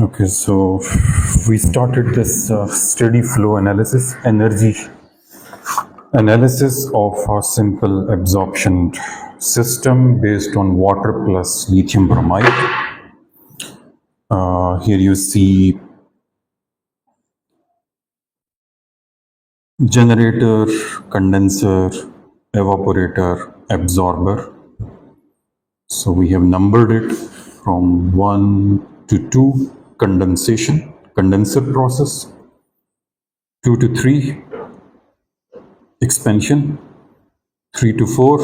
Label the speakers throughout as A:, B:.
A: Okay, so we started this steady flow analysis, energy analysis of a simple absorption system based on water plus lithium bromide. Here you see generator, condenser, evaporator, absorber. So we have numbered it from 1 to 2, condenser process, 2 to 3, expansion, 3 to 4,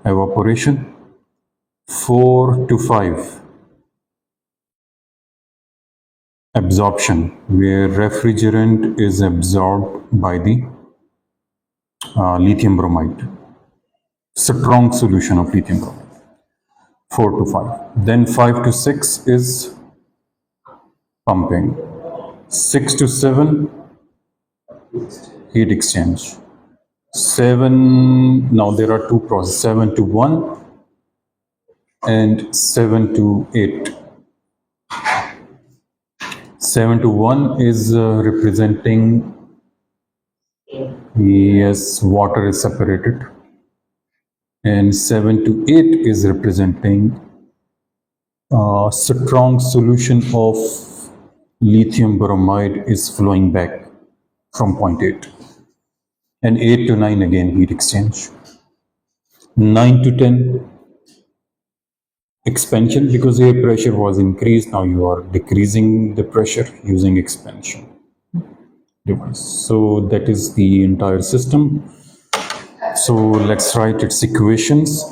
A: evaporation, 4 to 5, absorption, where refrigerant is absorbed by the lithium bromide, strong solution of lithium bromide, 4 to 5. Then 5 to 6 is pumping, 6 to 7, heat exchange, 7, now there are two processes, 7 to 1 and 7 to 8. 7 to 1 is representing, yes, water is separated, and 7 to 8 is representing strong solution of lithium bromide is flowing back from point 8, and 8 to 9 again heat exchange, 9 to 10 expansion, because air pressure was increased, now you are decreasing the pressure using expansion device. So that is the entire system. So let's write its equations.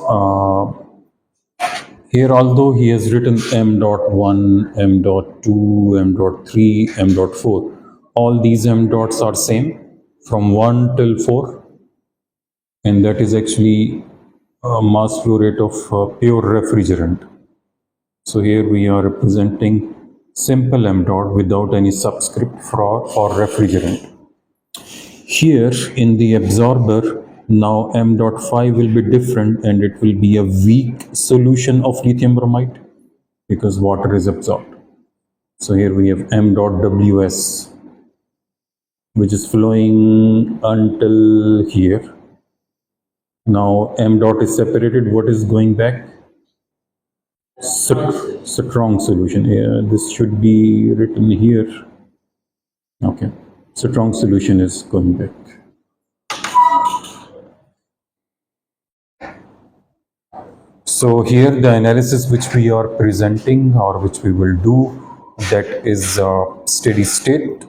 A: Here, although he has written m.1, m.2, m.3, m.4, all these m dots are same from 1 till 4, and that is actually mass flow rate of pure refrigerant. So here we are representing simple m dot without any subscript for refrigerant. Here in the absorber, now m.5 will be different, and it will be a weak solution of lithium bromide because water is absorbed. So here we have m.ws, which is flowing until here. Now m dot is separated. What is going back? Strong solution. This should be written here. Okay, strong solution is going back. So here the analysis which we are presenting, or which we will do, that is steady state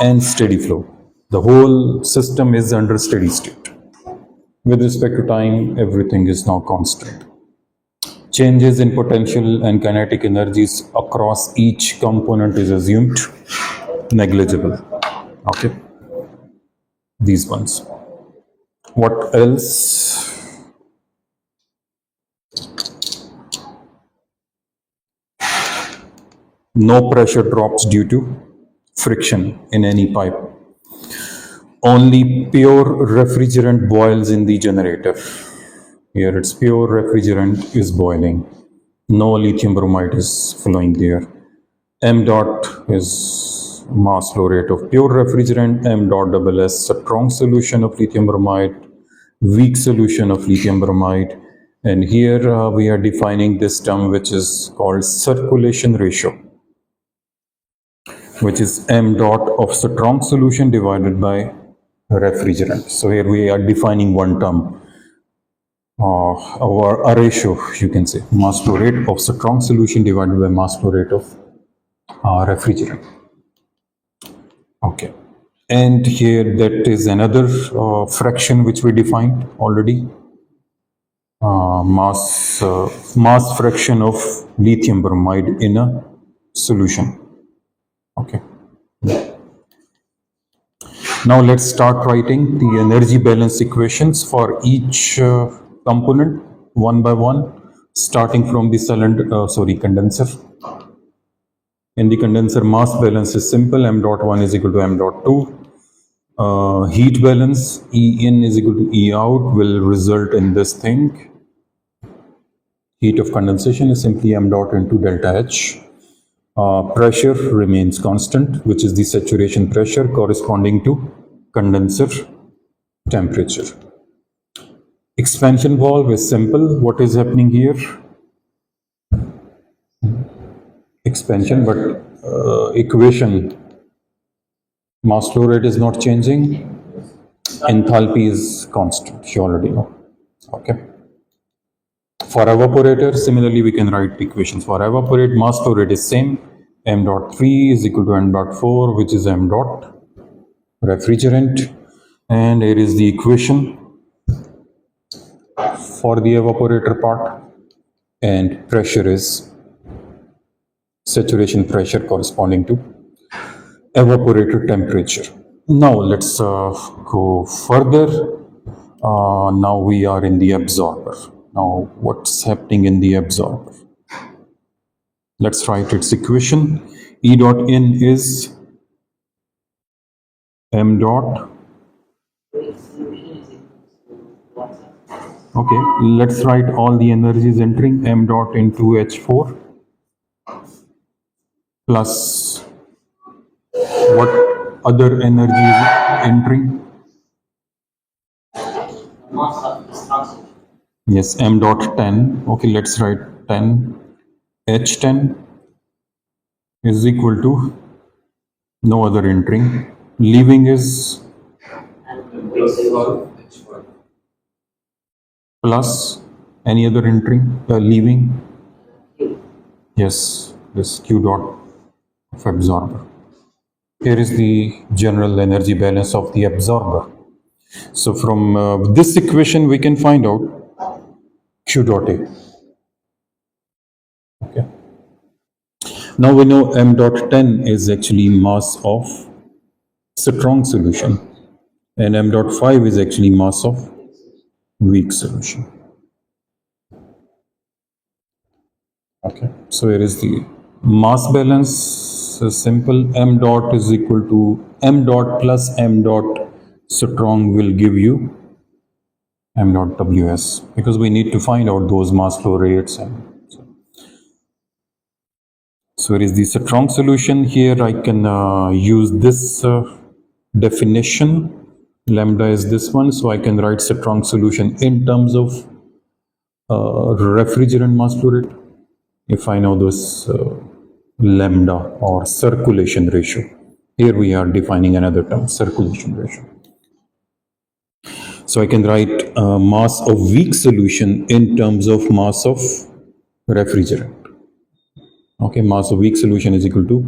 A: and steady flow. The whole system is under steady state. With respect to time, everything is now constant. Changes in potential and kinetic energies across each component is assumed negligible. Okay, these ones. What else? No pressure drops due to friction in any pipe. Only pure refrigerant boils in the generator. Here it's pure refrigerant is boiling. No lithium bromide is flowing there. M dot is mass flow rate of pure refrigerant. M dot double S, strong solution of lithium bromide, weak solution of lithium bromide. And here we are defining this term which is called circulation ratio, which is m dot of strong solution divided by refrigerant. So here we are defining one term, or a ratio, you can say, mass flow rate of strong solution divided by mass flow rate of refrigerant. Okay, and here that is another fraction which we defined already, mass fraction of lithium bromide in a solution. Okay. Now let's start writing the energy balance equations for each component one by one, starting from the condenser. In the condenser, mass balance is simple. M dot 1 is equal to M dot 2. Heat balance, E in is equal to E out, will result in this thing. Heat of condensation is simply M dot into delta H. Pressure remains constant, which is the saturation pressure corresponding to condenser temperature. Expansion valve is simple. What is happening here? Expansion, but equation, mass flow rate is not changing. Enthalpy is constant, you already know. Okay. For evaporator, similarly, we can write equations. For evaporate, mass flow rate is same. M dot 3 is equal to M dot 4, which is M dot refrigerant. And here is the equation for the evaporator part. And pressure is saturation pressure corresponding to evaporator temperature. Now let's go further. Now we are in the absorber. Now what's happening in the absorber? Let's write its equation. E dot in is M dot. Okay, let's write all the energies entering. M dot into H4 plus what other energy is entering? Yes, M dot 10. Okay, let's write 10. H10 is equal to no other entering. Leaving is plus any other entering, leaving. Yes, this Q dot of absorber. Here is the general energy balance of the absorber. So from this equation, we can find out Q dot A. Okay. Now we know M dot 10 is actually mass of strong solution, and M dot 5 is actually mass of weak solution. Okay. So here is the mass balance. So simple, M dot is equal to M dot plus M dot strong will give you M dot WS, because we need to find out those mass flow rates. And so here is the strong solution. Here I can use this definition. Lambda is this one, so I can write strong solution in terms of refrigerant mass flow rate. If I know this lambda or circulation ratio. Here we are defining another term, circulation ratio. So I can write mass of weak solution in terms of mass of refrigerant. Okay, mass of weak solution is equal to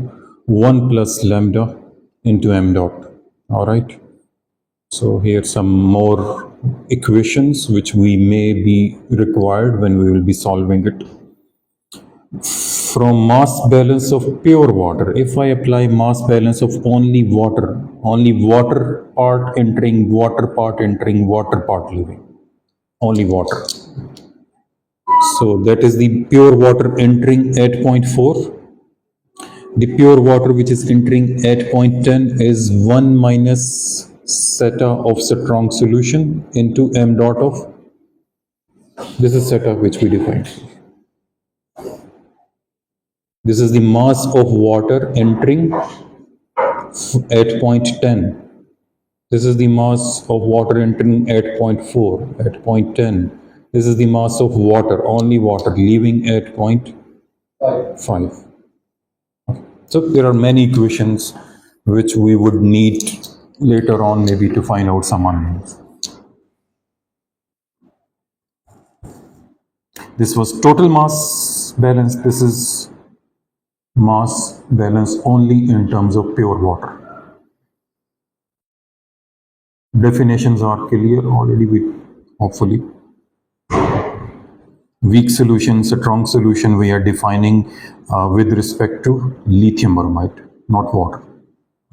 A: 1 plus lambda into M dot. All right. So here some more equations which we may be required when we will be solving it. From mass balance of pure water, if I apply mass balance of only water part entering, water part entering, water part leaving, only water. So that is the pure water entering at 0.4. The pure water which is entering at 0.10 is 1 minus zeta of strong solution into M dot of, this is zeta which we defined. This is the mass of water entering at 0.10. This is the mass of water entering at 0.4, at 0.10. This is the mass of water, only water, leaving at 0.5. Okay. So there are many equations which we would need later on maybe to find out some unknowns. This was total mass balance. This is mass balance only in terms of pure water. Definitions are clear already with, hopefully. Weak solution, strong solution, we are defining with respect to lithium bromide, not water.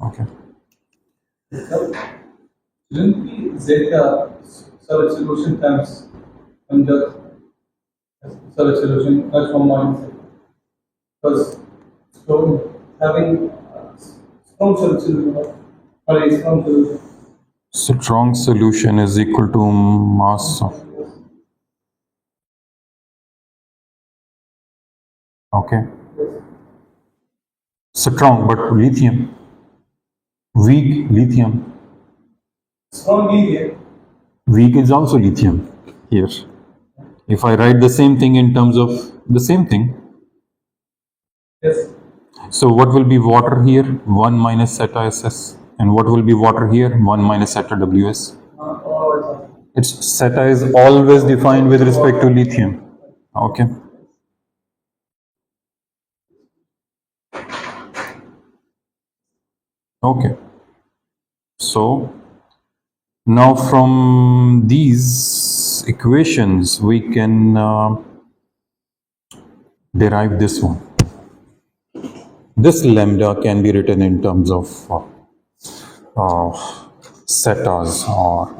A: Okay.
B: Shouldn't be zeta solid solution times under solid solution much more mindset? Because having strong solid solution or a strong solution.
A: Strong solution is equal to mass of, okay. Strong, but lithium. Weak lithium.
B: Strong lithium.
A: Weak is also lithium here. If I write the same thing in terms of the same thing,
B: Yes.
A: so what will be water here? 1 minus eta SS. And what will be water here? 1 minus eta WS. Its zeta is always defined with respect to lithium. Okay. Okay. So now from these equations we can derive this one. This lambda can be written in terms of zetas or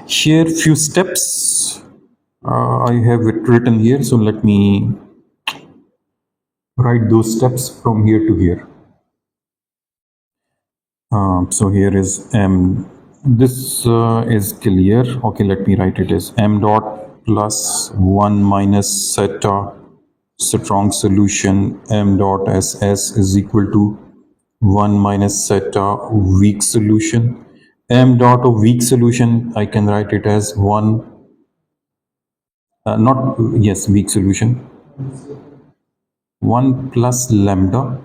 A: here few steps I have it written here, so let me write those steps from here to here. So here is m. This is clear. Okay, let me write it as m dot plus 1 minus zeta strong solution m dot ss is equal to 1 minus zeta weak solution. M dot of weak solution, I can write it as 1, weak solution, 1 plus lambda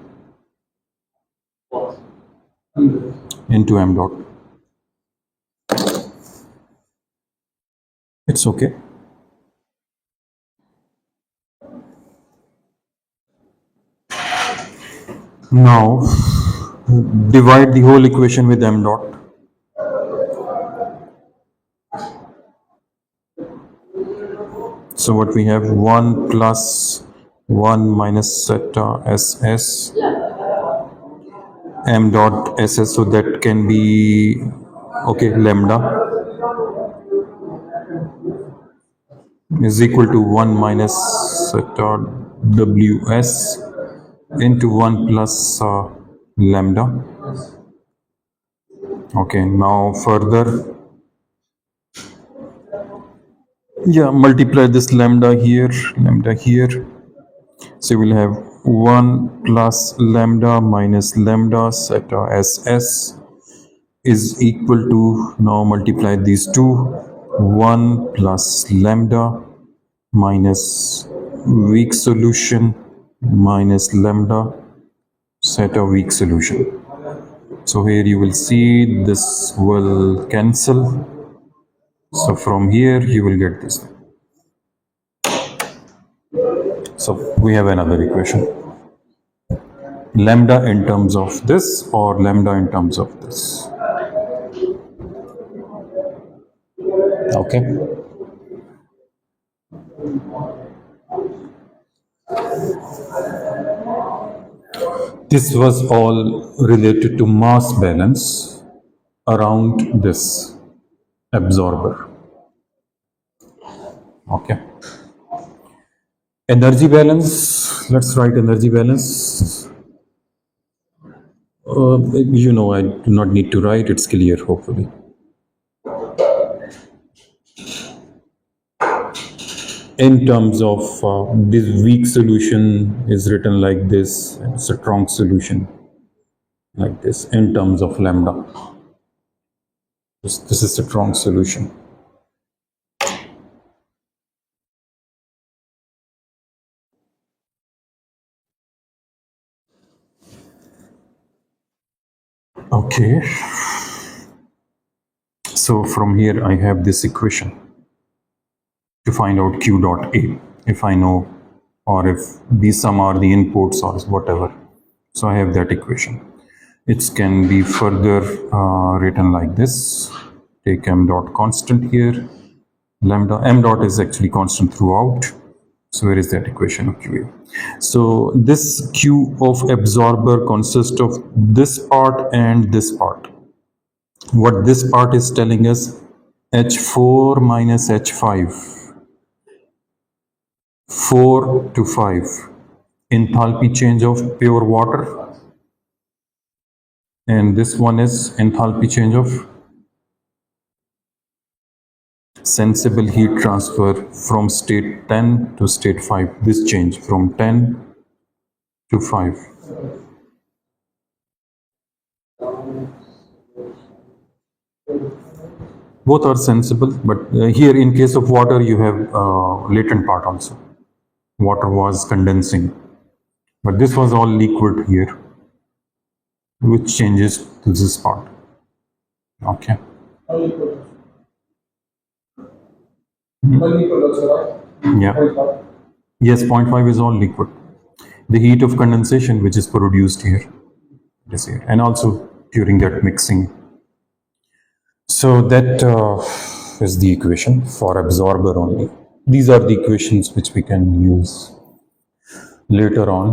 A: into m dot. It's okay. Now divide the whole equation with m dot. So what we have 1 plus 1 minus zeta ss m dot ss, so that can be okay, lambda is equal to 1 minus zeta ws into 1 plus lambda. Okay, now further, multiply this lambda here, so we'll have 1 plus lambda minus lambda zeta ss is equal to, now multiply these two, 1 plus lambda minus weak solution minus lambda zeta weak solution. So here you will see this will cancel. So from here you will get this. So we have another equation. Lambda in terms of this or lambda in terms of this. Okay. This was all related to mass balance around this absorber. Okay. Energy balance, let's write energy balance. I do not need to write, it's clear hopefully. In terms of this weak solution is written like this, and strong solution like this in terms of lambda. This is a strong solution. Okay. So from here I have this equation to find out Q dot A, if I know, or if these some are the inputs or whatever. So I have that equation. It can be further written like this. Take m dot constant here. Lambda, m dot is actually constant throughout. So where is that equation of QA? So this Q of absorber consists of this part and this part. What this part is telling us, H4 minus H5. 4 to 5 enthalpy change of pure water, and this one is enthalpy change of sensible heat transfer from state 10 to state 5. This change from 10 to 5. Both are sensible, but here in case of water, you have latent part also. Water was condensing, but this was all liquid here, which changes to this part. Okay.
B: Unequal. Unequal also, right?
A: Yeah.
B: 0.5.
A: Yes, 0.5 is all liquid. The heat of condensation, which is produced here, is here, and also during that mixing. So that is the equation for absorber only. These are the equations which we can use later on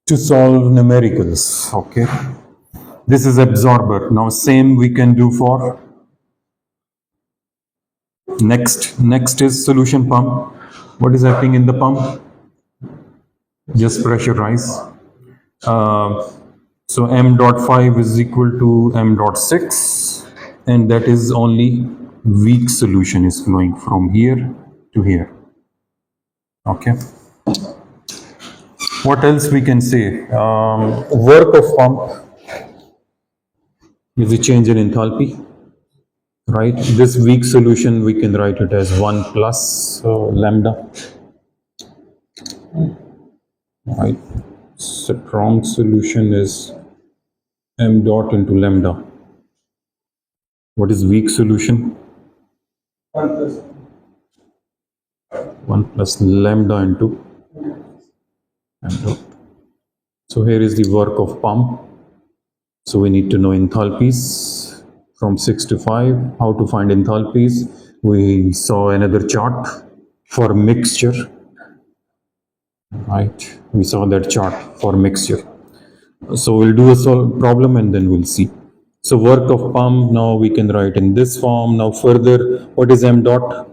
A: to solve numericals. Okay. This is absorber. Now same we can do for next is solution pump. What is happening in the pump? Just pressurize. So m dot 5 is equal to m dot 6, and that is only weak solution is flowing from here to here. Okay. What else we can say? Work of pump is a change in enthalpy, right? This weak solution, we can write it as 1 plus lambda, right? Strong solution is m dot into lambda. What is weak solution?
B: 1 plus.
A: 1 plus lambda into m dot. So here is the work of pump. So we need to know enthalpies from 6 to 5. How to find enthalpies? We saw another chart for mixture, right? We saw that chart for mixture. So we'll do a problem and then we'll see. So work of pump, now we can write in this form. Now further, what is m dot?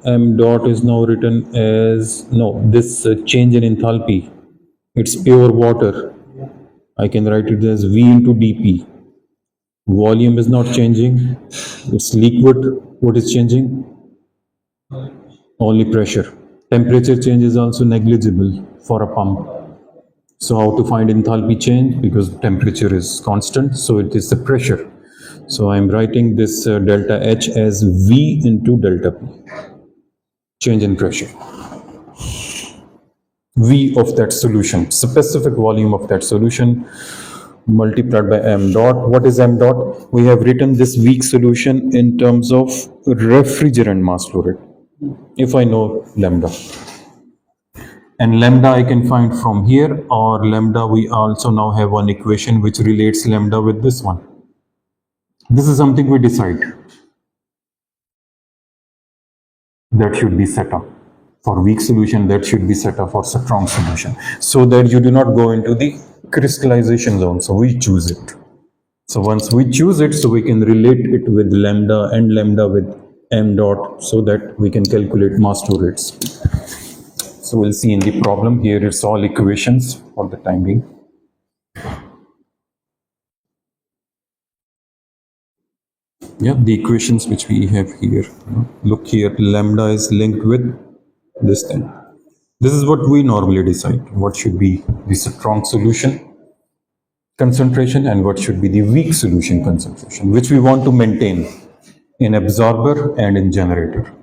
A: M dot is now written as, no, this change in enthalpy. It's pure water. I can write it as V into dP. Volume is not changing. It's liquid. What is changing? Only pressure. Temperature change is also negligible for a pump. So how to find enthalpy change? Because temperature is constant, so it is the pressure. So I'm writing this delta H as V into delta P. Change in pressure. V of that solution, specific volume of that solution multiplied by m dot. What is m dot? We have written this weak solution in terms of refrigerant mass flow rate, if I know lambda. And lambda I can find from here, or lambda we also now have one equation which relates lambda with this one. This is something we decide. That should be set up. For weak solution, that should be set up for strong solution, so that you do not go into the crystallization zone. So we choose it. So once we choose it, so we can relate it with lambda and lambda with m dot, so that we can calculate mass flow rates. So we'll see in the problem. Here it's all equations for the time being. Yeah, the equations which we have here. Look here, lambda is linked with this thing. This is what we normally decide. What should be the strong solution concentration and what should be the weak solution concentration, which we want to maintain in absorber and in generator.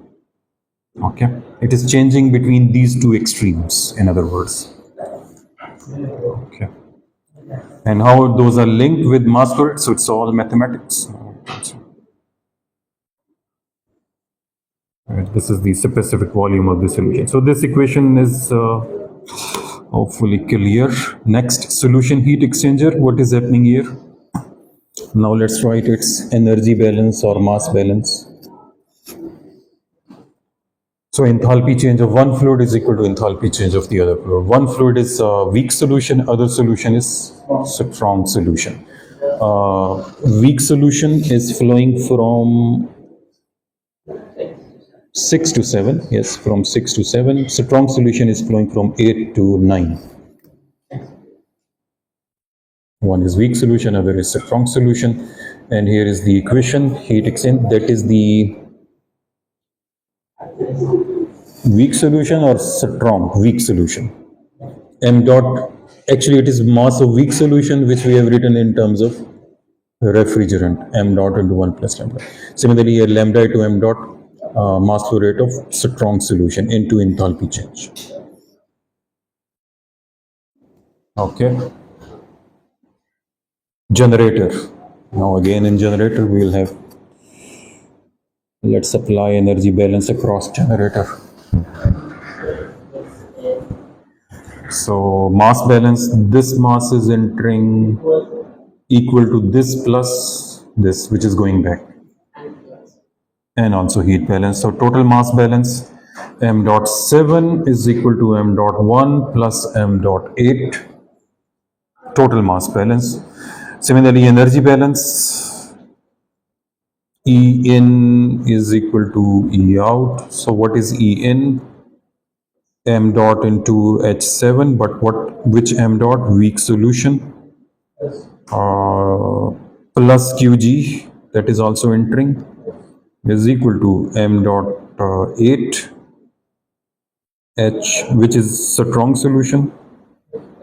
A: Okay, it is changing between these two extremes, in other words. Okay, and how those are linked with mass flow rate, so it's all mathematics. This is the specific volume of the solution. So this equation is hopefully clear. Next, solution heat exchanger. What is happening here? Now let's write its energy balance or mass balance. So enthalpy change of one fluid is equal to enthalpy change of the other fluid. One fluid is weak solution, other solution is strong solution. Weak solution is flowing from 6 to 7, yes, from 6 to 7. Strong solution is flowing from 8 to 9. One is weak solution, other is strong solution. And here is the equation, heat exchange, that is the weak solution or strong weak solution. M dot Actually, it is mass of weak solution, which we have written in terms of refrigerant, m dot into 1 plus lambda. Similarly, here lambda into m dot, mass flow rate of strong solution into enthalpy change. Okay. Generator. Now again in generator we will have, let's apply energy balance across generator. So mass balance, this mass is entering equal to this plus this, which is going back, and also heat balance. So total mass balance, m dot 7 is equal to m dot 1 plus m dot 8, total mass balance. Similarly, energy balance, E in is equal to E out. So what is E in? M dot into H7, but which M dot? Weak solution. Plus Qg, that is also entering, is equal to M dot 8, H, which is strong solution,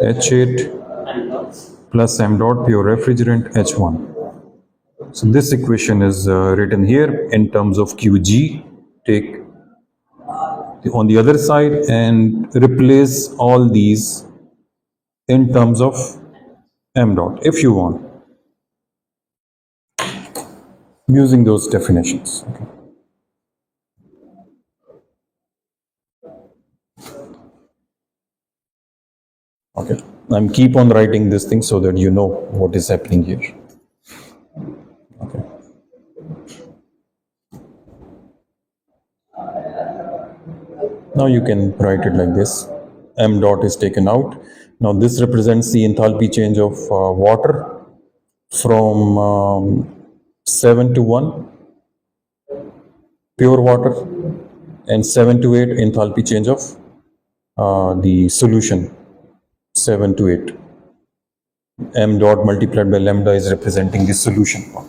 A: H8 plus M dot pure refrigerant, H1. So this equation is written here in terms of Qg. Take on the other side and replace all these in terms of m dot if you want, using those definitions. Okay. I'm keep on writing this thing so that you know what is happening here. Okay. Now you can write it like this. M dot is taken out. Now this represents the enthalpy change of water from 7 to 1, pure water, and 7 to 8 enthalpy change of the solution, 7 to 8. M dot multiplied by lambda is representing the solution part.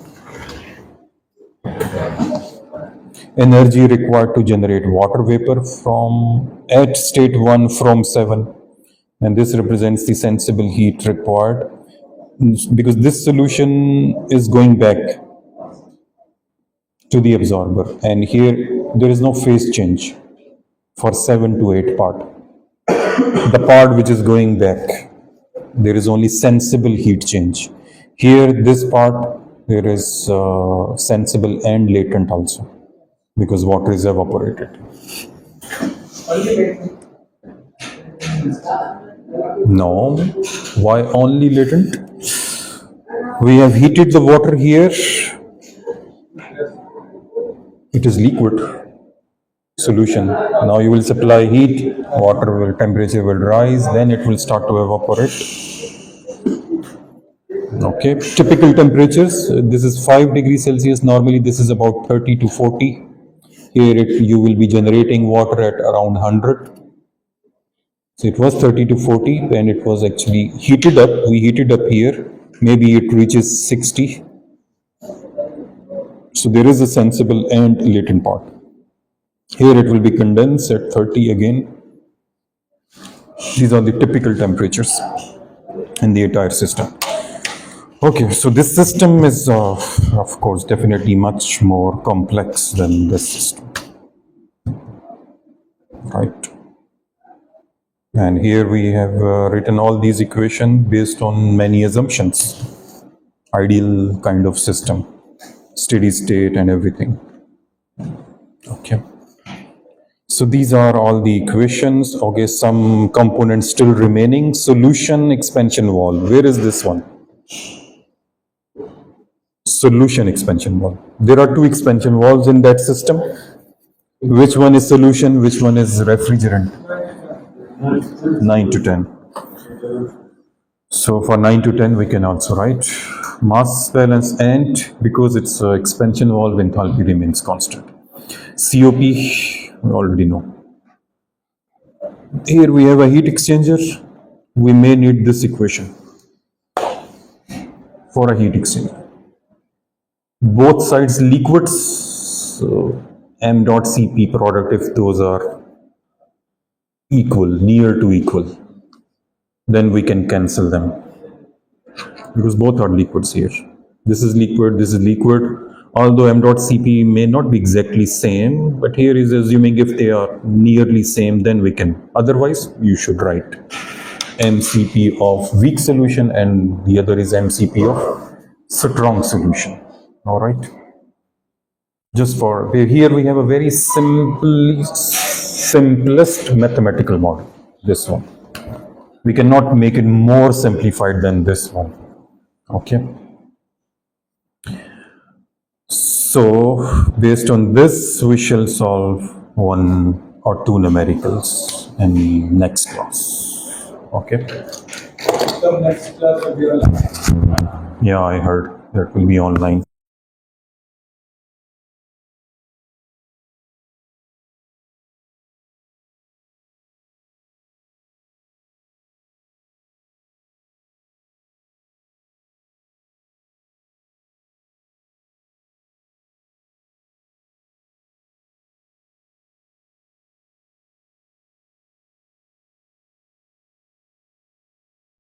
A: Energy required to generate water vapor from at state 1 from 7, and this represents the sensible heat required, because this solution is going back to the absorber, and here there is no phase change for 7 to 8 part. The part which is going back, there is only sensible heat change. Here, this part, there is sensible and latent also, because water is evaporated. No, why only latent? We have heated the water here. It is liquid solution. Now you will supply heat, water will, temperature will rise, then it will start to evaporate. Okay, typical temperatures, this is 5 degrees Celsius. Normally this is about 30 to 40. Here you will be generating water at around 100. So it was 30 to 40 and it was actually heated up. We heated up here. Maybe it reaches 60. So there is a sensible and latent part. Here it will be condensed at 30 again. These are the typical temperatures in the entire system. Okay, so this system is, of course, definitely much more complex than this system. Right. And here we have written all these equations based on many assumptions. Ideal kind of system, steady state and everything. Okay. So these are all the equations. Okay, some components still remaining. Solution expansion valve. Where is this one? Solution expansion valve. There are two expansion valves in that system. Which one is solution? Which one is refrigerant? 9 to 10. So for 9 to 10, we can also write mass balance, and because it's expansion valve, enthalpy remains constant. COP, we already know. Here we have a heat exchanger. We may need this equation for a heat exchanger. Both sides liquids, so m dot Cp product, if those are equal, near to equal. then we can cancel them because both are liquids here. This is liquid, this is liquid. Although m dot Cp may not be exactly same, but here is assuming if they are nearly same, then we can. Otherwise, you should write mCp of weak solution and the other is mCp of strong solution. All right. Just for here we have a very simplest mathematical model, this one. We cannot make it more simplified than this one. Okay. So based on this, we shall solve one or two numericals in next class. Okay.
B: The next class will be online.
A: Yeah, I heard that will be online.